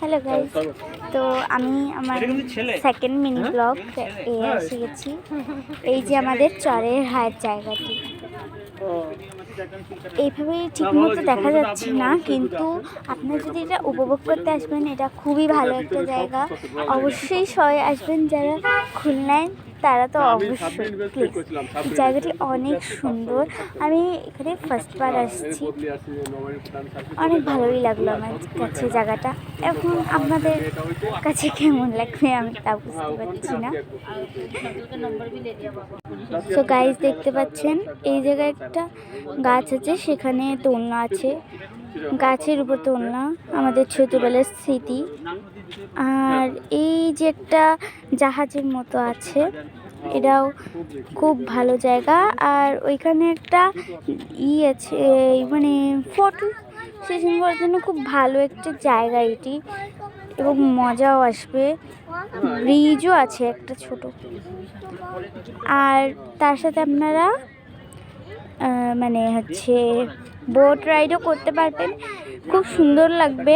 Hello guys, তো আমি আমার সেকেন্ড মিনি ব্লগ এসে গেছি। এই যে আমাদের চরের হাট জায়গাটি, এইভাবে ঠিকমতো দেখা যাচ্ছে না, কিন্তু আপনারা যদি এটা উপভোগ করতে আসবেন, এটা খুবই ভালো একটা জায়গা। অবশ্যই সবাই আসবেন, যারা খুলনায় তারা তো অবশ্যই প্লিজ। জায়গাটি অনেক সুন্দর, আমি এখানে ফার্স্টবার আসছি, অনেক ভালোই লাগলো আমার কাছে জায়গাটা। এখন আপনাদের কাছে কেমন লাগবে আমি তা বুঝতে পারছি না। সো গাইস, দেখতে পাচ্ছেন এই জায়গায় একটা গাছ আছে, সেখানে দোলনা আছে, গাছের উপর দোলনা, আমাদের ছোটোবেলার স্মৃতি। আর এই যে একটা জাহাজের মতো আছে, এটাও খুব ভালো জায়গা। আর ওইখানে একটা আছে, মানে ফটো সেশন করার জন্য খুব ভালো একটা জায়গা এটি, এবং মজাও আসবে। ব্রিজও আছে একটা ছোট, আর তার সাথে আপনারা মানে বোট রাইডও করতে পারবেন, খুব সুন্দর লাগবে।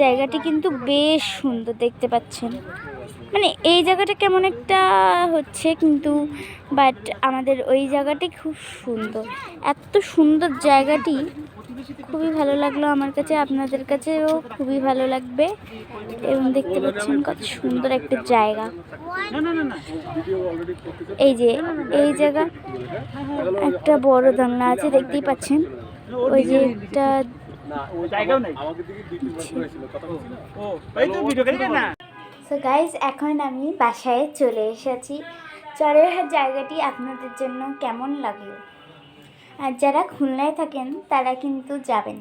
জায়গাটি কিন্তু বেশ সুন্দর, দেখতে পাচ্ছেন। মানে এই জায়গাটা কেমন একটা কিন্তু বাট আমাদের ওই জায়গাটি খুব সুন্দর। এত সুন্দর জায়গাটি, খুবই ভালো লাগলো আমার কাছে, আপনাদের কাছেও খুবই ভালো লাগবে। এবং দেখতে পাচ্ছেন কত সুন্দর একটা জায়গা। এই যে এই জায়গা একটা বড় দোলনা আছে, দেখতেই পাচ্ছেন। ওই যে একটা সো গাইজ, এখন আমি বাসায় চলে এসেছি। চরের হাট জায়গাটি আপনাদের জন্য কেমন লাগলো? আর যারা খুলনায় থাকেন তারা কিন্তু যাবেন,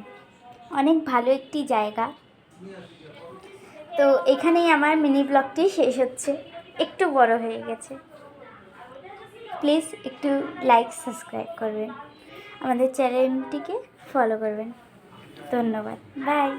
অনেক ভালো একটি জায়গা। তো এখানেই আমার মিনি ব্লগটি শেষ হচ্ছে, একটু বড় হয়ে গেছে। প্লিজ একটু লাইক সাবস্ক্রাইব করবেন, আমাদের চ্যানেলটিকে ফলো করবেন। ধন্যবাদ, বাই।